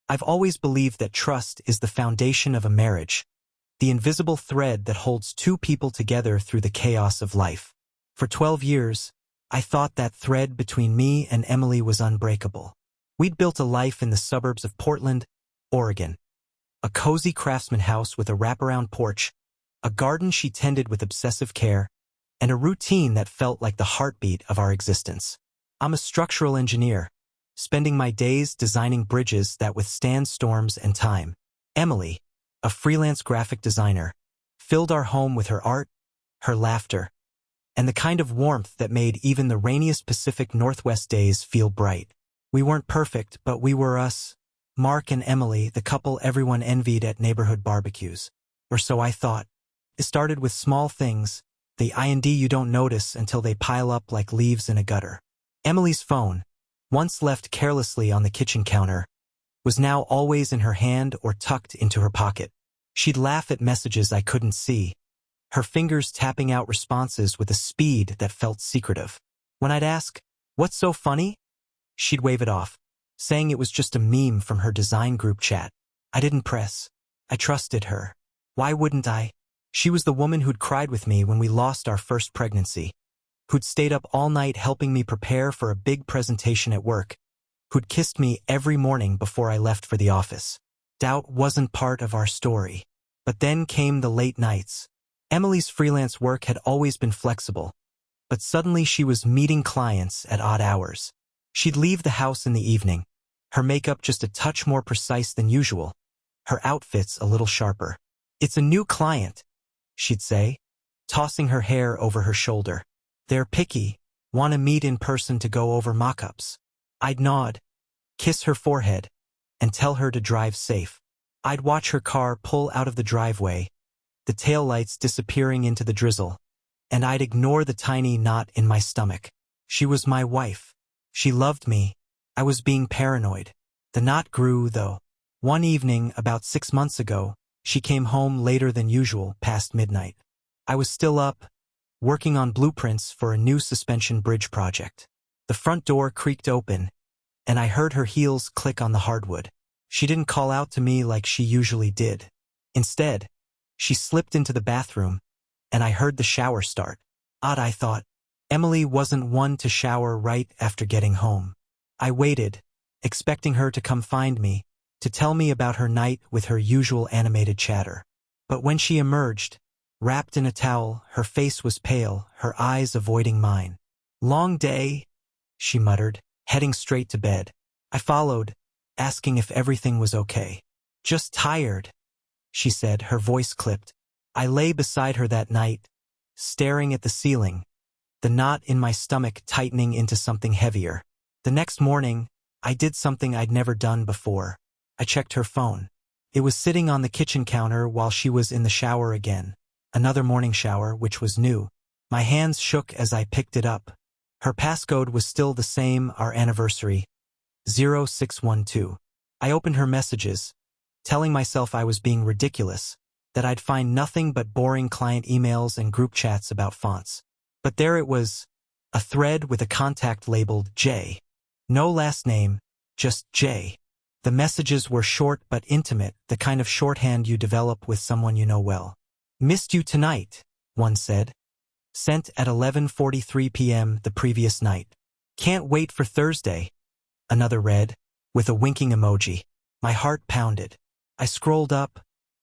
I've always believed that trust is the foundation of a marriage, the invisible thread that holds two people together through the chaos of life. For 12 years, I thought that thread between me and Emily was unbreakable. We'd built a life in the suburbs of Portland, Oregon. A cozy craftsman house with a wraparound porch, a garden she tended with obsessive care, and a routine that felt like the heartbeat of our existence. I'm a structural engineer, spending my days designing bridges that withstand storms and time. Emily, a freelance graphic designer, filled our home with her art, her laughter, and the kind of warmth that made even the rainiest Pacific Northwest days feel bright. We weren't perfect, but we were us. Mark and Emily, the couple everyone envied at neighborhood barbecues. Or so I thought. It started with small things, the I&D you don't notice until they pile up like leaves in a gutter. Emily's phone, once left carelessly on the kitchen counter, was now always in her hand or tucked into her pocket. She'd laugh at messages I couldn't see, her fingers tapping out responses with a speed that felt secretive. When I'd ask, "What's so funny?" she'd wave it off, saying it was just a meme from her design group chat. I didn't press. I trusted her. Why wouldn't I? She was the woman who'd cried with me when we lost our first pregnancy, who'd stayed up all night helping me prepare for a big presentation at work, who'd kissed me every morning before I left for the office. Doubt wasn't part of our story. But then came the late nights. Emily's freelance work had always been flexible, but suddenly she was meeting clients at odd hours. She'd leave the house in the evening, her makeup just a touch more precise than usual, her outfits a little sharper. "It's a new client," she'd say, tossing her hair over her shoulder. "They're picky, want to meet in person to go over mock-ups." I'd nod, kiss her forehead, and tell her to drive safe. I'd watch her car pull out of the driveway, the taillights disappearing into the drizzle, and I'd ignore the tiny knot in my stomach. She was my wife. She loved me. I was being paranoid. The knot grew, though. One evening, about 6 months ago, she came home later than usual, past midnight. I was still up, working on blueprints for a new suspension bridge project. The front door creaked open, and I heard her heels click on the hardwood. She didn't call out to me like she usually did. Instead, she slipped into the bathroom, and I heard the shower start. Odd, I thought. Emily wasn't one to shower right after getting home. I waited, expecting her to come find me, to tell me about her night with her usual animated chatter. But when she emerged, wrapped in a towel, her face was pale, her eyes avoiding mine. "Long day," she muttered, heading straight to bed. I followed, asking if everything was okay. "Just tired," she said, her voice clipped. I lay beside her that night, staring at the ceiling, the knot in my stomach tightening into something heavier. The next morning, I did something I'd never done before. I checked her phone. It was sitting on the kitchen counter while she was in the shower again. Another morning shower, which was new. My hands shook as I picked it up. Her passcode was still the same, our anniversary, 0612. I opened her messages, telling myself I was being ridiculous, that I'd find nothing but boring client emails and group chats about fonts. But there it was, a thread with a contact labeled J. No last name, just J. The messages were short but intimate, the kind of shorthand you develop with someone you know well. "Missed you tonight," one said. Sent at 11:43 p.m. the previous night. "Can't wait for Thursday," another read, with a winking emoji. My heart pounded. I scrolled up,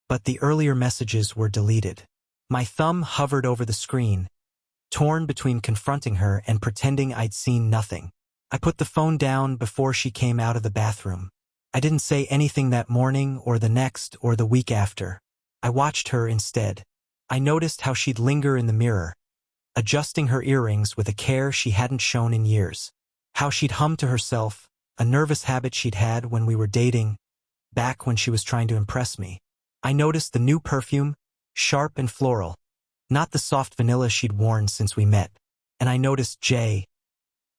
but the earlier messages were deleted. My thumb hovered over the screen, torn between confronting her and pretending I'd seen nothing. I put the phone down before she came out of the bathroom. I didn't say anything that morning or the next or the week after. I watched her instead. I noticed how she'd linger in the mirror, adjusting her earrings with a care she hadn't shown in years. How she'd hum to herself, a nervous habit she'd had when we were dating, back when she was trying to impress me. I noticed the new perfume, sharp and floral, not the soft vanilla she'd worn since we met. And I noticed J,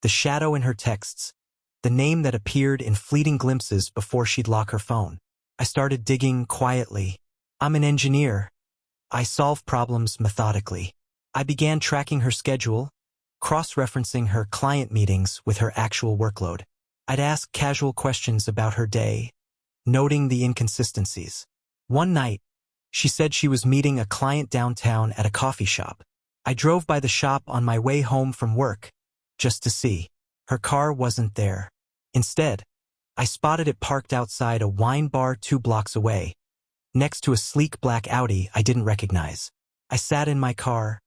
the shadow in her texts, the name that appeared in fleeting glimpses before she'd lock her phone. I started digging quietly. I'm an engineer. I solve problems methodically. I began tracking her schedule, cross-referencing her client meetings with her actual workload. I'd ask casual questions about her day, noting the inconsistencies. One night, she said she was meeting a client downtown at a coffee shop. I drove by the shop on my way home from work, just to see. Her car wasn't there. Instead, I spotted it parked outside a wine bar 2 blocks away, next to a sleek black Audi I didn't recognize. I sat in my car,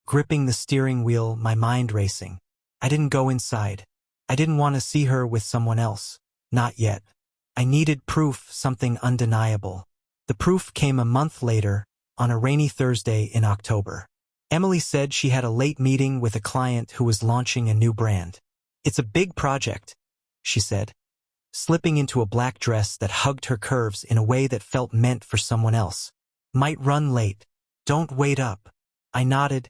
gripping the steering wheel, my mind racing. I didn't go inside. I didn't want to see her with someone else. Not yet. I needed proof, something undeniable. The proof came a month later, on a rainy Thursday in October. Emily said she had a late meeting with a client who was launching a new brand. "It's a big project," she said, slipping into a black dress that hugged her curves in a way that felt meant for someone else. "Might run late. Don't wait up." I nodded,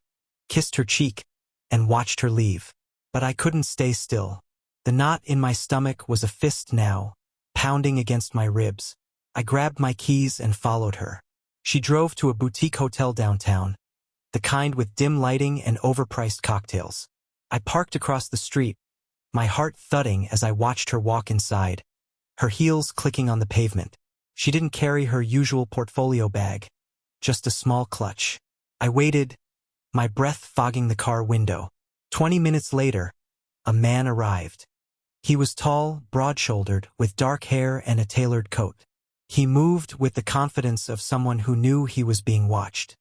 kissed her cheek, and watched her leave. But I couldn't stay still. The knot in my stomach was a fist now, pounding against my ribs. I grabbed my keys and followed her. She drove to a boutique hotel downtown, the kind with dim lighting and overpriced cocktails. I parked across the street, my heart thudding as I watched her walk inside, her heels clicking on the pavement. She didn't carry her usual portfolio bag, just a small clutch. I waited, my breath fogging the car window. 20 minutes later, a man arrived. He was tall, broad-shouldered, with dark hair and a tailored coat. He moved with the confidence of someone who knew he was being watched.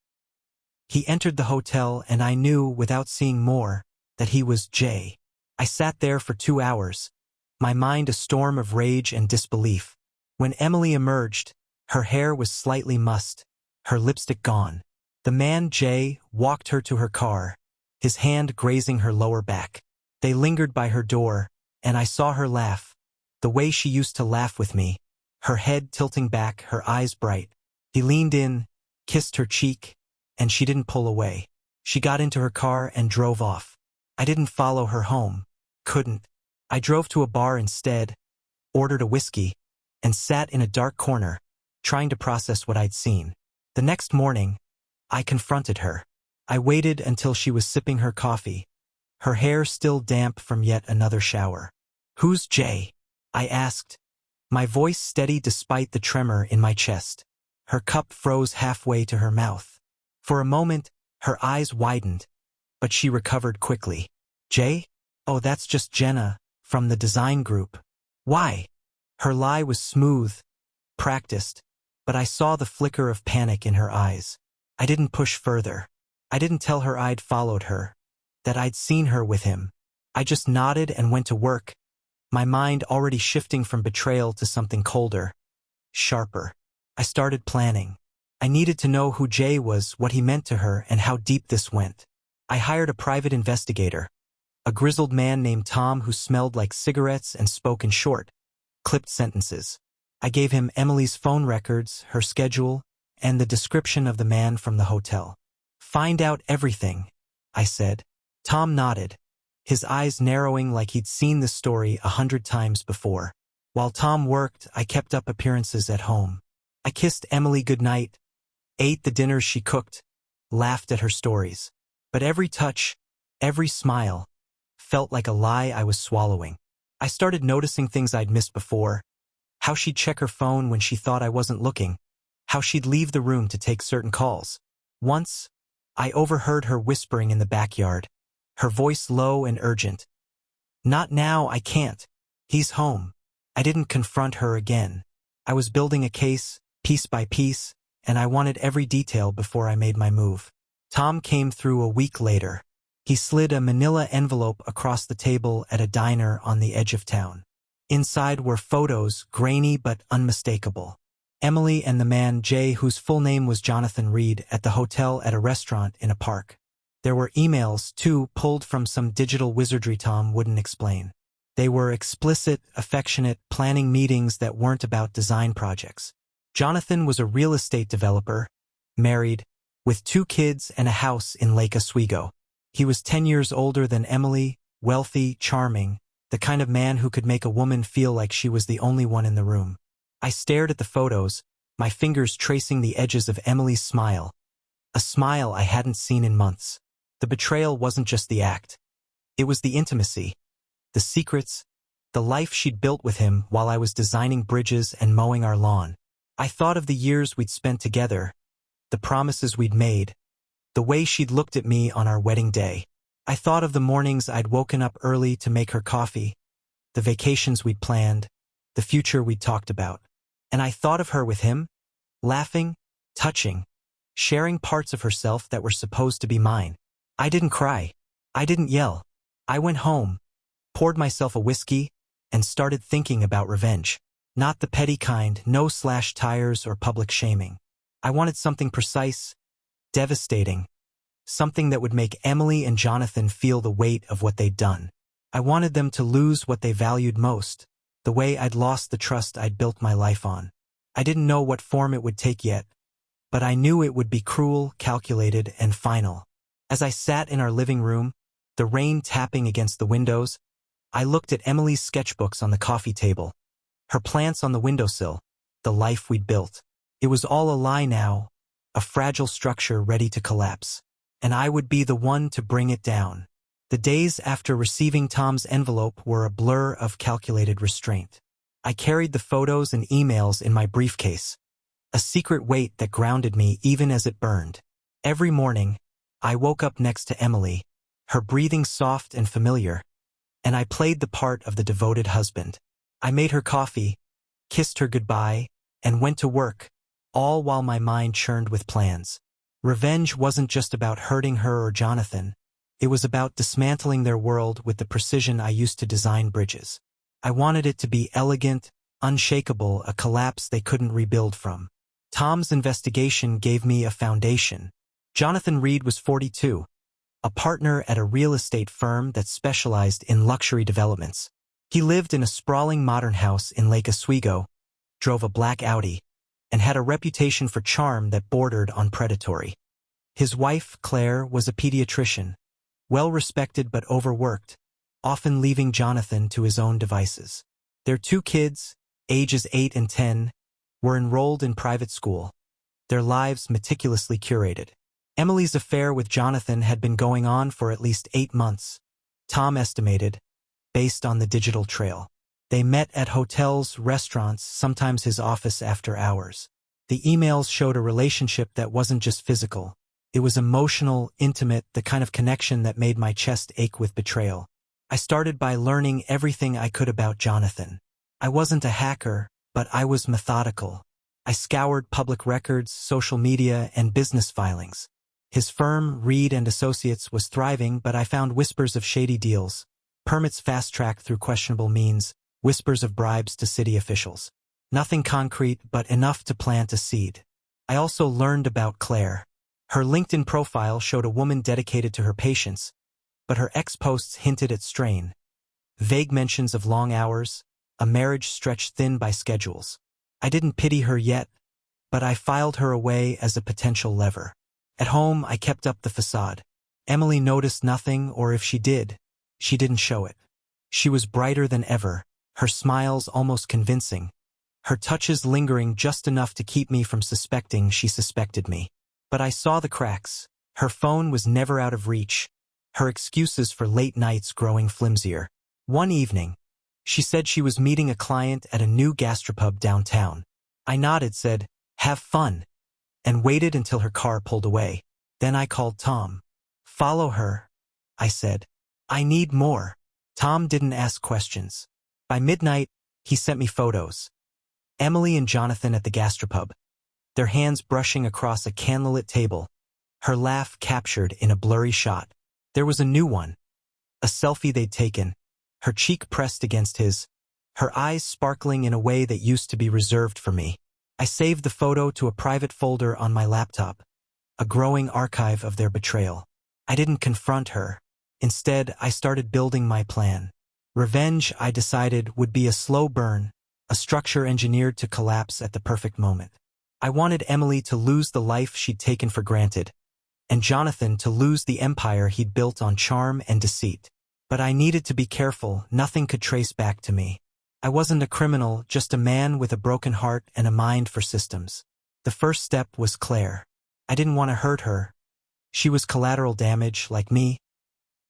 He entered the hotel, and I knew, without seeing more, that he was Jay. I sat there for 2 hours, my mind a storm of rage and disbelief. When Emily emerged, her hair was slightly mussed, her lipstick gone. The man, Jay, walked her to her car, his hand grazing her lower back. They lingered by her door, and I saw her laugh, the way she used to laugh with me, her head tilting back, her eyes bright. He leaned in, kissed her cheek, and she didn't pull away. She got into her car and drove off. I didn't follow her home. Couldn't. I drove to a bar instead, ordered a whiskey, and sat in a dark corner, trying to process what I'd seen. The next morning, I confronted her. I waited until she was sipping her coffee, her hair still damp from yet another shower. "Who's Jay?" I asked, my voice steady despite the tremor in my chest. Her cup froze halfway to her mouth. For a moment, her eyes widened, but she recovered quickly. "Jay? Oh, that's just Jenna, from the design group." "Why?" Her lie was smooth, practiced, but I saw the flicker of panic in her eyes. I didn't push further. I didn't tell her I'd followed her, that I'd seen her with him. I just nodded and went to work, my mind already shifting from betrayal to something colder, sharper. I started planning. I needed to know who Jay was, what he meant to her, and how deep this went. I hired a private investigator, a grizzled man named Tom who smelled like cigarettes and spoke in short, clipped sentences. I gave him Emily's phone records, her schedule, and the description of the man from the hotel. "Find out everything," I said. Tom nodded, his eyes narrowing like he'd seen the story 100 times before. While Tom worked, I kept up appearances at home. I kissed Emily goodnight, ate the dinners she cooked, laughed at her stories. But every touch, every smile, felt like a lie I was swallowing. I started noticing things I'd missed before, how she'd check her phone when she thought I wasn't looking, how she'd leave the room to take certain calls. Once, I overheard her whispering in the backyard, her voice low and urgent. "Not now, I can't. He's home." I didn't confront her again. I was building a case, piece by piece, and I wanted every detail before I made my move. Tom came through a week later. He slid a manila envelope across the table at a diner on the edge of town. Inside were photos, grainy but unmistakable. Emily and the man, Jay, whose full name was Jonathan Reed, at the hotel at a restaurant in a park. There were emails, too, pulled from some digital wizardry Tom wouldn't explain. They were explicit, affectionate, planning meetings that weren't about design projects. Jonathan was a real estate developer, married, with 2 kids and a house in Lake Oswego. He was 10 years older than Emily, wealthy, charming, the kind of man who could make a woman feel like she was the only one in the room. I stared at the photos, my fingers tracing the edges of Emily's smile, a smile I hadn't seen in months. The betrayal wasn't just the act. It was the intimacy, the secrets, the life she'd built with him while I was designing bridges and mowing our lawn. I thought of the years we'd spent together, the promises we'd made, the way she'd looked at me on our wedding day. I thought of the mornings I'd woken up early to make her coffee, the vacations we'd planned, the future we'd talked about. And I thought of her with him, laughing, touching, sharing parts of herself that were supposed to be mine. I didn't cry. I didn't yell. I went home, poured myself a whiskey, and started thinking about revenge. Not the petty kind, no slash tires or public shaming. I wanted something precise, devastating, something that would make Emily and Jonathan feel the weight of what they'd done. I wanted them to lose what they valued most, the way I'd lost the trust I'd built my life on. I didn't know what form it would take yet, but I knew it would be cruel, calculated, and final. As I sat in our living room, the rain tapping against the windows, I looked at Emily's sketchbooks on the coffee table, her plants on the windowsill, the life we'd built. It was all a lie now, a fragile structure ready to collapse. And I would be the one to bring it down. The days after receiving Tom's envelope were a blur of calculated restraint. I carried the photos and emails in my briefcase, a secret weight that grounded me even as it burned. Every morning, I woke up next to Emily, her breathing soft and familiar, and I played the part of the devoted husband. I made her coffee, kissed her goodbye, and went to work, all while my mind churned with plans. Revenge wasn't just about hurting her or Jonathan. It was about dismantling their world with the precision I used to design bridges. I wanted it to be elegant, unshakable, a collapse they couldn't rebuild from. Tom's investigation gave me a foundation. Jonathan Reed was 42, a partner at a real estate firm that specialized in luxury developments. He lived in a sprawling modern house in Lake Oswego, drove a black Audi, and had a reputation for charm that bordered on predatory. His wife, Claire, was a pediatrician, well-respected but overworked, often leaving Jonathan to his own devices. Their 2 kids, ages 8 and 10, were enrolled in private school, their lives meticulously curated. Emily's affair with Jonathan had been going on for at least 8 months, Tom estimated, based on the digital trail. They met at hotels, restaurants, sometimes his office after hours. The emails showed a relationship that wasn't just physical. It was emotional, intimate, the kind of connection that made my chest ache with betrayal. I started by learning everything I could about Jonathan. I wasn't a hacker, but I was methodical. I scoured public records, social media, and business filings. His firm, Reed and Associates, was thriving, but I found whispers of shady deals, permits fast-tracked through questionable means, whispers of bribes to city officials. Nothing concrete, but enough to plant a seed. I also learned about Claire. Her LinkedIn profile showed a woman dedicated to her patients, but her ex-posts hinted at strain. Vague mentions of long hours, a marriage stretched thin by schedules. I didn't pity her yet, but I filed her away as a potential lever. At home, I kept up the facade. Emily noticed nothing, or if she did, she didn't show it. She was brighter than ever, her smiles almost convincing, her touches lingering just enough to keep me from suspecting she suspected me. But I saw the cracks. Her phone was never out of reach, her excuses for late nights growing flimsier. One evening, she said she was meeting a client at a new gastropub downtown. I nodded, said, "Have fun," and waited until her car pulled away. Then I called Tom. "Follow her," I said. "I need more." Tom didn't ask questions. By midnight, he sent me photos. Emily and Jonathan at the gastropub, their hands brushing across a candlelit table, her laugh captured in a blurry shot. There was a new one, a selfie they'd taken, her cheek pressed against his, her eyes sparkling in a way that used to be reserved for me. I saved the photo to a private folder on my laptop, a growing archive of their betrayal. I didn't confront her. Instead, I started building my plan. Revenge, I decided, would be a slow burn, a structure engineered to collapse at the perfect moment. I wanted Emily to lose the life she'd taken for granted, and Jonathan to lose the empire he'd built on charm and deceit. But I needed to be careful. Nothing could trace back to me. I wasn't a criminal, just a man with a broken heart and a mind for systems. The first step was Claire. I didn't want to hurt her. She was collateral damage, like me,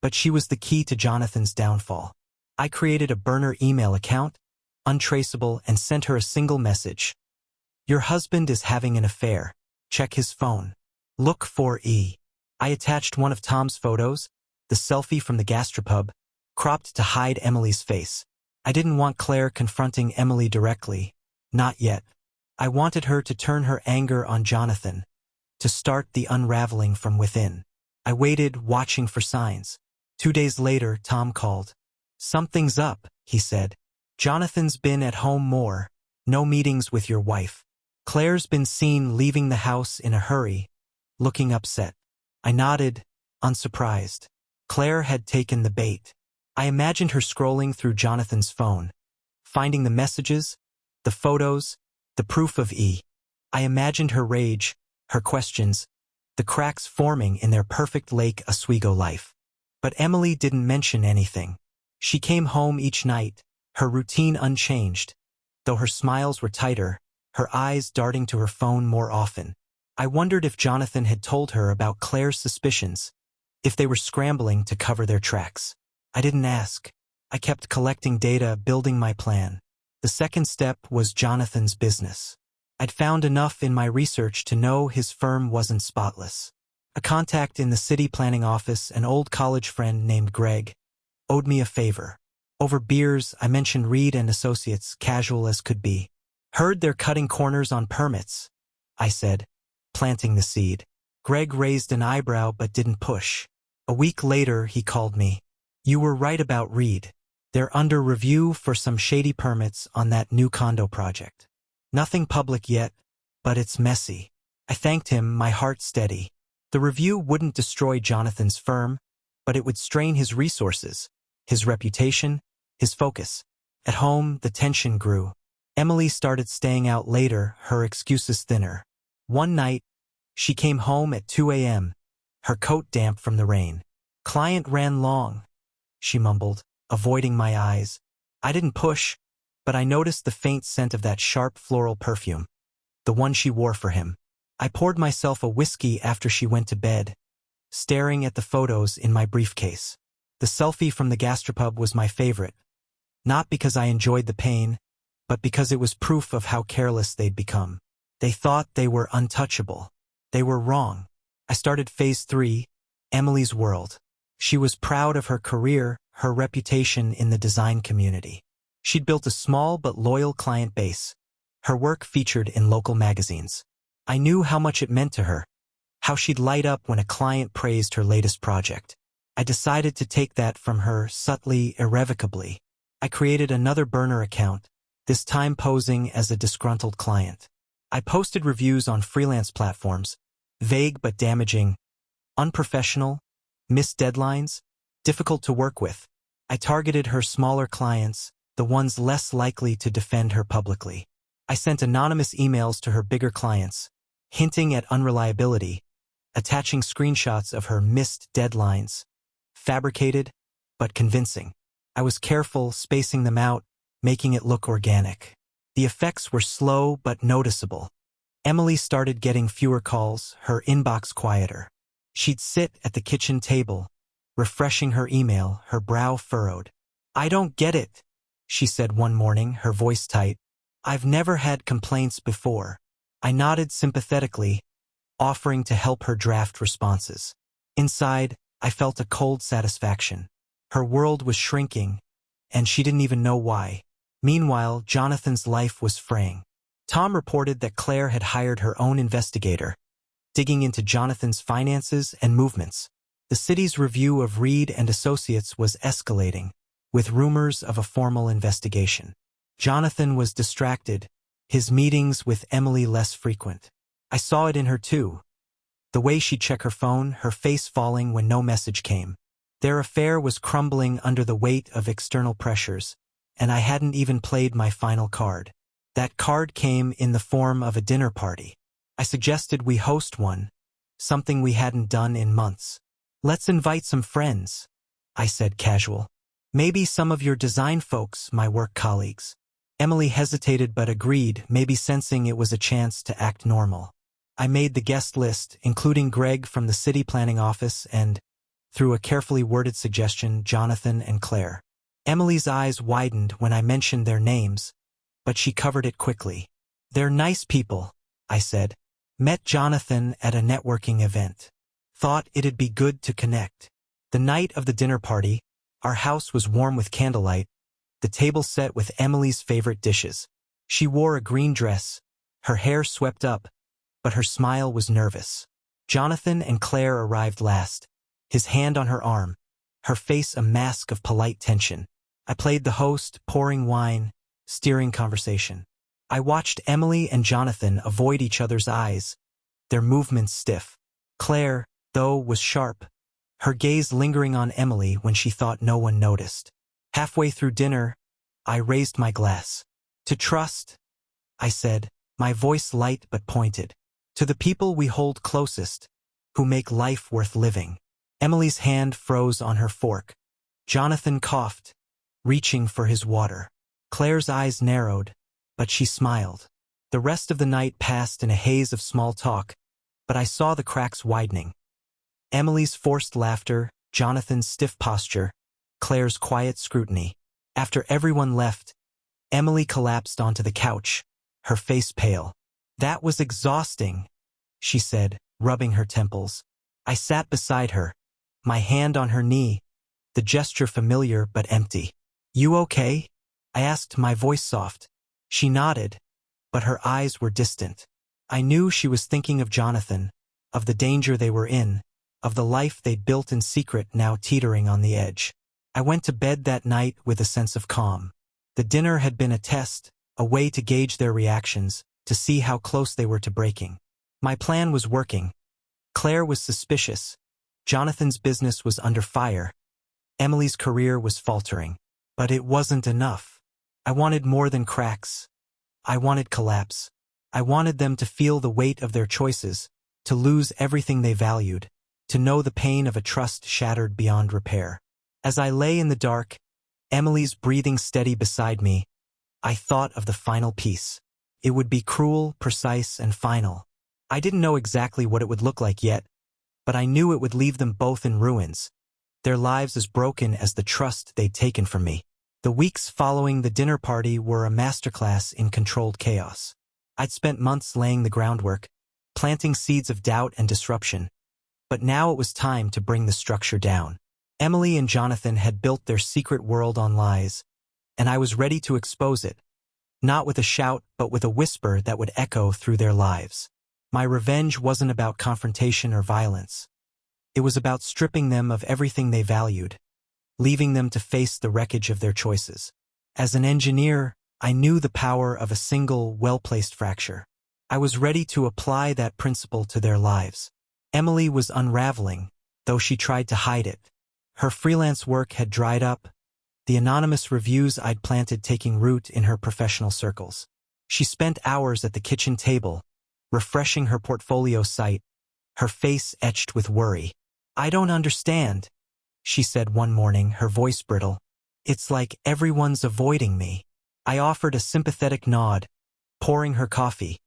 but she was the key to Jonathan's downfall. I created a burner email account, untraceable, and sent her a single message. Your husband is having an affair. Check his phone. Look for E. I attached one of Tom's photos, the selfie from the gastropub, cropped to hide Emily's face. I didn't want Claire confronting Emily directly. Not yet. I wanted her to turn her anger on Jonathan, to start the unraveling from within. I waited, watching for signs. 2 days later, Tom called. Something's up, he said. Jonathan's been at home more. No meetings with your wife. Claire's been seen leaving the house in a hurry, looking upset. I nodded, unsurprised. Claire had taken the bait. I imagined her scrolling through Jonathan's phone, finding the messages, the photos, the proof of E. I imagined her rage, her questions, the cracks forming in their perfect Lake Oswego life. But Emily didn't mention anything. She came home each night, her routine unchanged, though her smiles were tighter, her eyes darting to her phone more often. I wondered if Jonathan had told her about Claire's suspicions, if they were scrambling to cover their tracks. I didn't ask. I kept collecting data, building my plan. The second step was Jonathan's business. I'd found enough in my research to know his firm wasn't spotless. A contact in the city planning office, an old college friend named Greg, owed me a favor. Over beers, I mentioned Reed and Associates, casual as could be. Heard they're cutting corners on permits, I said, planting the seed. Greg raised an eyebrow but didn't push. A week later, he called me. You were right about Reed. They're under review for some shady permits on that new condo project. Nothing public yet, but it's messy. I thanked him, my heart steady. The review wouldn't destroy Jonathan's firm, but it would strain his resources, his reputation, his focus. At home, the tension grew. Emily started staying out later, her excuses thinner. One night, she came home at 2 a.m., her coat damp from the rain. Client ran long, she mumbled, avoiding my eyes. I didn't push, but I noticed the faint scent of that sharp floral perfume, the one she wore for him. I poured myself a whiskey after she went to bed, staring at the photos in my briefcase. The selfie from the gastropub was my favorite, not because I enjoyed the pain, but because it was proof of how careless they'd become. They thought they were untouchable. They were wrong. I started phase 3, Emily's world. She was proud of her career, her reputation in the design community. She'd built a small but loyal client base. Her work featured in local magazines. I knew how much it meant to her, how she'd light up when a client praised her latest project. I decided to take that from her subtly, irrevocably. I created another burner account, this time posing as a disgruntled client. I posted reviews on freelance platforms, vague but damaging, unprofessional, missed deadlines, difficult to work with. I targeted her smaller clients, the ones less likely to defend her publicly. I sent anonymous emails to her bigger clients, hinting at unreliability, attaching screenshots of her missed deadlines, fabricated but convincing. I was careful, spacing them out, making it look organic. The effects were slow but noticeable. Emily started getting fewer calls, her inbox quieter. She'd sit at the kitchen table, refreshing her email, her brow furrowed. I don't get it, she said one morning, her voice tight. I've never had complaints before. I nodded sympathetically, offering to help her draft responses. Inside, I felt a cold satisfaction. Her world was shrinking, and she didn't even know why. Meanwhile, Jonathan's life was fraying. Tom reported that Claire had hired her own investigator, digging into Jonathan's finances and movements. The city's review of Reed and Associates was escalating, with rumors of a formal investigation. Jonathan was distracted, his meetings with Emily less frequent. I saw it in her too. The way she'd check her phone, her face falling when no message came. Their affair was crumbling under the weight of external pressures, and I hadn't even played my final card. That card came in the form of a dinner party. I suggested we host one, something we hadn't done in months. Let's invite some friends, I said casual. Maybe some of your design folks, my work colleagues. Emily hesitated but agreed, maybe sensing it was a chance to act normal. I made the guest list, including Greg from the city planning office and, through a carefully worded suggestion, Jonathan and Claire. Emily's eyes widened when I mentioned their names, but she covered it quickly. "They're nice people," I said. "Met Jonathan at a networking event. Thought it'd be good to connect." The night of the dinner party, our house was warm with candlelight, the table set with Emily's favorite dishes. She wore a green dress, her hair swept up, but her smile was nervous. Jonathan and Claire arrived last, his hand on her arm, her face a mask of polite tension. I played the host, pouring wine, steering conversation. I watched Emily and Jonathan avoid each other's eyes, their movements stiff. Claire, though, was sharp, her gaze lingering on Emily when she thought no one noticed. Halfway through dinner, I raised my glass. "To trust," I said, my voice light but pointed. "To the people we hold closest, who make life worth living." Emily's hand froze on her fork. Jonathan coughed, reaching for his water. Claire's eyes narrowed, but she smiled. The rest of the night passed in a haze of small talk, but I saw the cracks widening. Emily's forced laughter, Jonathan's stiff posture, Claire's quiet scrutiny. After everyone left, Emily collapsed onto the couch, her face pale. "That was exhausting," she said, rubbing her temples. I sat beside her, my hand on her knee, the gesture familiar but empty. "You okay?" I asked, my voice soft. She nodded, but her eyes were distant. I knew she was thinking of Jonathan, of the danger they were in, of the life they'd built in secret now teetering on the edge. I went to bed that night with a sense of calm. The dinner had been a test, a way to gauge their reactions, to see how close they were to breaking. My plan was working. Claire was suspicious. Jonathan's business was under fire. Emily's career was faltering. But it wasn't enough. I wanted more than cracks. I wanted collapse. I wanted them to feel the weight of their choices, to lose everything they valued, to know the pain of a trust shattered beyond repair. As I lay in the dark, Emily's breathing steady beside me, I thought of the final piece. It would be cruel, precise, and final. I didn't know exactly what it would look like yet, but I knew it would leave them both in ruins, their lives as broken as the trust they'd taken from me. The weeks following the dinner party were a masterclass in controlled chaos. I'd spent months laying the groundwork, planting seeds of doubt and disruption, but now it was time to bring the structure down. Emily and Jonathan had built their secret world on lies, and I was ready to expose it, not with a shout but with a whisper that would echo through their lives. My revenge wasn't about confrontation or violence. It was about stripping them of everything they valued, leaving them to face the wreckage of their choices. As an engineer, I knew the power of a single, well-placed fracture. I was ready to apply that principle to their lives. Emily was unraveling, though she tried to hide it. Her freelance work had dried up, the anonymous reviews I'd planted taking root in her professional circles. She spent hours at the kitchen table, refreshing her portfolio site, her face etched with worry. "I don't understand," she said one morning, her voice brittle. "It's like everyone's avoiding me." I offered a sympathetic nod, pouring her coffee,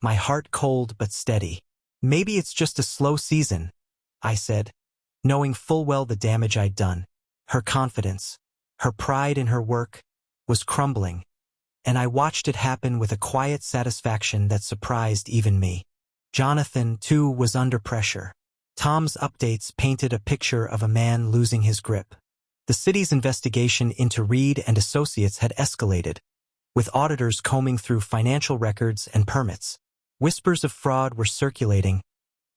my heart cold but steady. "Maybe it's just a slow season," I said, knowing full well the damage I'd done. Her confidence, her pride in her work, was crumbling, and I watched it happen with a quiet satisfaction that surprised even me. Jonathan, too, was under pressure. Tom's updates painted a picture of a man losing his grip. The city's investigation into Reed and Associates had escalated, with auditors combing through financial records and permits. Whispers of fraud were circulating,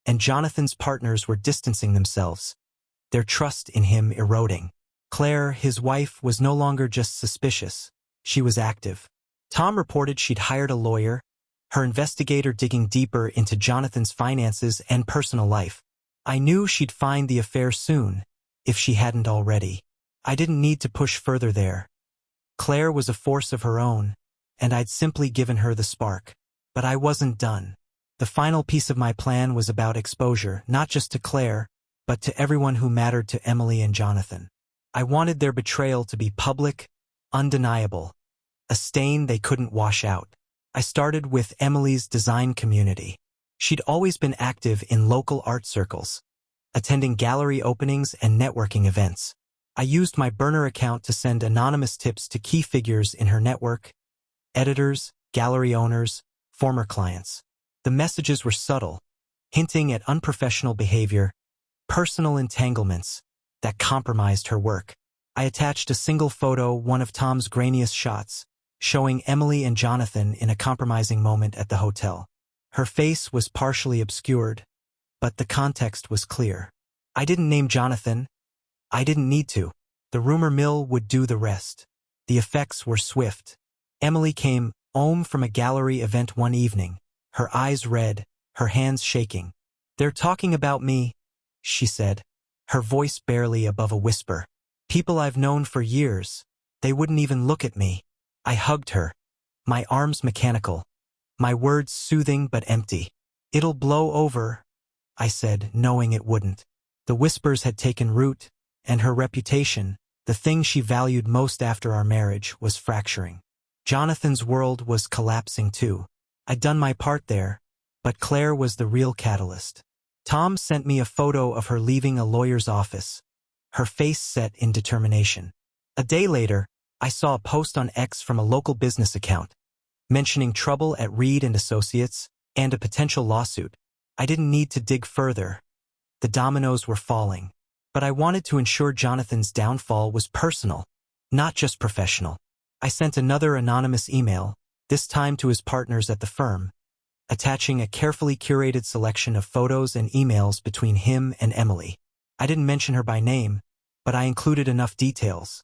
and Jonathan's partners were distancing themselves, their trust in him eroding. Claire, his wife, was no longer just suspicious. She was active. Tom reported she'd hired a lawyer, her investigator digging deeper into Jonathan's finances and personal life. I knew she'd find the affair soon, if she hadn't already. I didn't need to push further there. Claire was a force of her own, and I'd simply given her the spark. But I wasn't done. The final piece of my plan was about exposure, not just to Claire, but to everyone who mattered to Emily and Jonathan. I wanted their betrayal to be public, undeniable, a stain they couldn't wash out. I started with Emily's design community. She'd always been active in local art circles, attending gallery openings and networking events. I used my burner account to send anonymous tips to key figures in her network, editors, gallery owners, former clients. The messages were subtle, hinting at unprofessional behavior, personal entanglements that compromised her work. I attached a single photo, one of Tom's grainiest shots, showing Emily and Jonathan in a compromising moment at the hotel. Her face was partially obscured, but the context was clear. I didn't name Jonathan. I didn't need to. The rumor mill would do the rest. The effects were swift. Emily came home from a gallery event one evening, her eyes red, her hands shaking. "They're talking about me," she said, her voice barely above a whisper. "People I've known for years. They wouldn't even look at me." I hugged her, my arms mechanical, my words soothing but empty. "It'll blow over," I said, knowing it wouldn't. The whispers had taken root, and her reputation, the thing she valued most after our marriage, was fracturing. Jonathan's world was collapsing too. I'd done my part there, but Claire was the real catalyst. Tom sent me a photo of her leaving a lawyer's office, her face set in determination. A day later, I saw a post on X from a local business account, mentioning trouble at Reed and Associates and a potential lawsuit. I didn't need to dig further. The dominoes were falling. But I wanted to ensure Jonathan's downfall was personal, not just professional. I sent another anonymous email, this time to his partners at the firm, attaching a carefully curated selection of photos and emails between him and Emily. I didn't mention her by name, but I included enough details,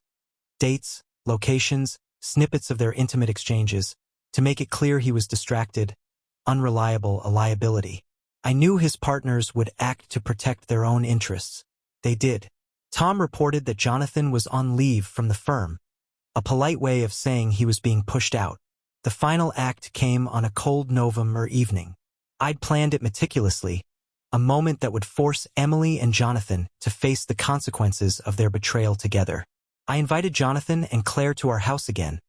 dates, locations, snippets of their intimate exchanges, to make it clear he was distracted, unreliable, a liability. I knew his partners would act to protect their own interests. They did. Tom reported that Jonathan was on leave from the firm, a polite way of saying he was being pushed out. The final act came on a cold November evening. I'd planned it meticulously, a moment that would force Emily and Jonathan to face the consequences of their betrayal together. I invited Jonathan and Claire to our house again,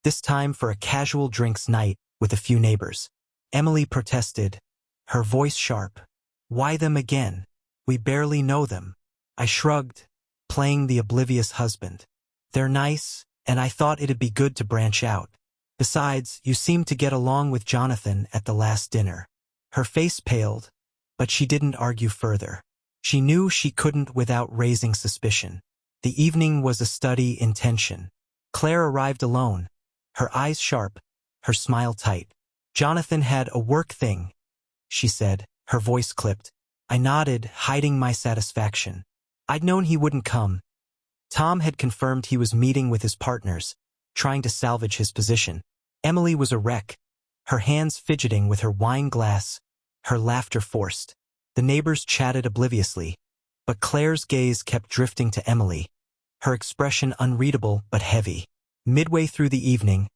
this time for a casual drinks night with a few neighbors. Emily protested, her voice sharp. "Why them again? We barely know them." I shrugged, playing the oblivious husband. "They're nice, and I thought it'd be good to branch out. Besides, you seemed to get along with Jonathan at the last dinner." Her face paled, but she didn't argue further. She knew she couldn't without raising suspicion. The evening was a study in tension. Claire arrived alone, her eyes sharp, her smile tight. "Jonathan had a work thing," she said, her voice clipped. I nodded, hiding my satisfaction. I'd known he wouldn't come. Tom had confirmed he was meeting with his partners, trying to salvage his position. Emily was a wreck, her hands fidgeting with her wine glass, her laughter forced. The neighbors chatted obliviously, but Claire's gaze kept drifting to Emily, her expression unreadable but heavy. Midway through the evening,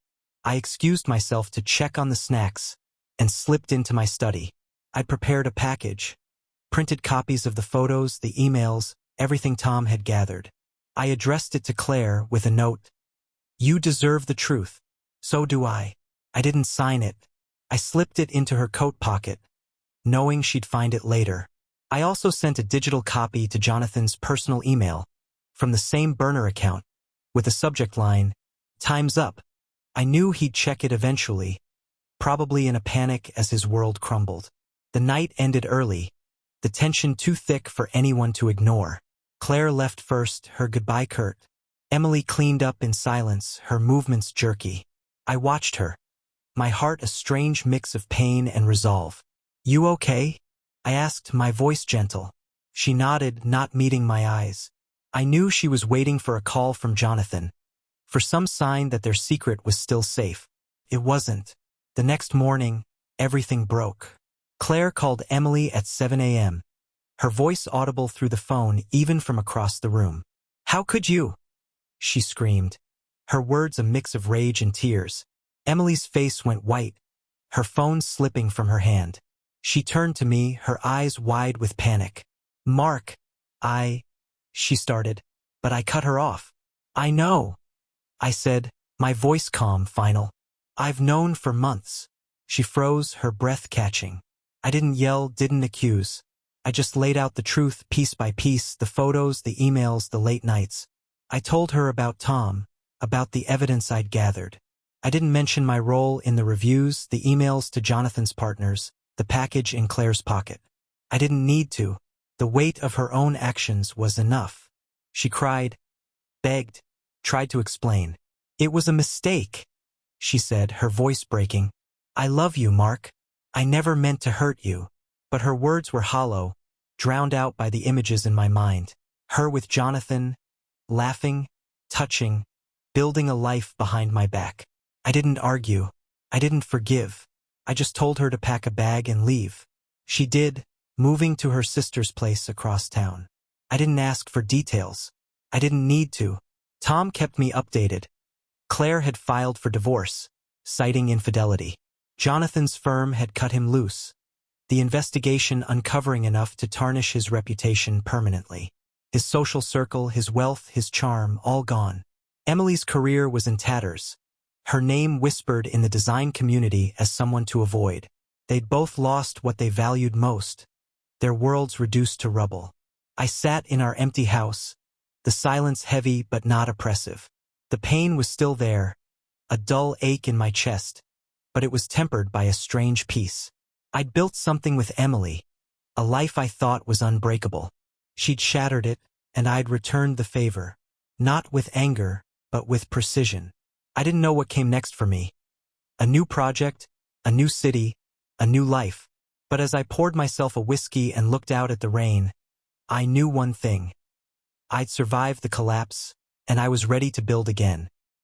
I excused myself to check on the snacks and slipped into my study. I'd prepared a package, printed copies of the photos, the emails, everything Tom had gathered. I addressed it to Claire with a note. "You deserve the truth. So do I." I didn't sign it. I slipped it into her coat pocket, knowing she'd find it later. I also sent a digital copy to Jonathan's personal email, from the same burner account, with the subject line, "Time's up." I knew he'd check it eventually, probably in a panic as his world crumbled. The night ended early, the tension too thick for anyone to ignore. Claire left first, her goodbye curt. Emily cleaned up in silence, her movements jerky. I watched her, my heart a strange mix of pain and resolve. "You okay?" I asked, my voice gentle. She nodded, not meeting my eyes. I knew she was waiting for a call from Jonathan, for some sign that their secret was still safe. It wasn't. The next morning, everything broke. Claire called Emily at 7 a.m., her voice audible through the phone even from across the room. "How could you?" she screamed, her words a mix of rage and tears. Emily's face went white, her phone slipping from her hand. She turned to me, her eyes wide with panic. "Mark, she started, but I cut her off. "I know," I said, my voice calm, final. "I've known for months." She froze, her breath catching. I didn't yell, didn't accuse. I just laid out the truth piece by piece, the photos, the emails, the late nights. I told her about Tom, about the evidence I'd gathered. I didn't mention my role in the reviews, the emails to Jonathan's partners, the package in Claire's pocket. I didn't need to. The weight of her own actions was enough. She cried, begged, tried to explain. It was a mistake, she said, her voice breaking. I love you, Mark. I never meant to hurt you. But her words were hollow, drowned out by the images in my mind. Her with Jonathan, laughing, touching, building a life behind my back. I didn't argue. I didn't forgive. I just told her to pack a bag and leave. She did, moving to her sister's place across town. I didn't ask for details. I didn't need to. Tom kept me updated. Claire had filed for divorce, citing infidelity. Jonathan's firm had cut him loose, the investigation uncovering enough to tarnish his reputation permanently. His social circle, his wealth, his charm, all gone. Emily's career was in tatters. Her name whispered in the design community as someone to avoid. They'd both lost what they valued most, their worlds reduced to rubble. I sat in our empty house, the silence heavy but not oppressive. The pain was still there, a dull ache in my chest, but it was tempered by a strange peace. I'd built something with Emily, a life I thought was unbreakable. She'd shattered it, and I'd returned the favor, not with anger, but with precision. I didn't know what came next for me. A new project, a new city, a new life. But as I poured myself a whiskey and looked out at the rain, I knew one thing. I'd survived the collapse, and I was ready to build again.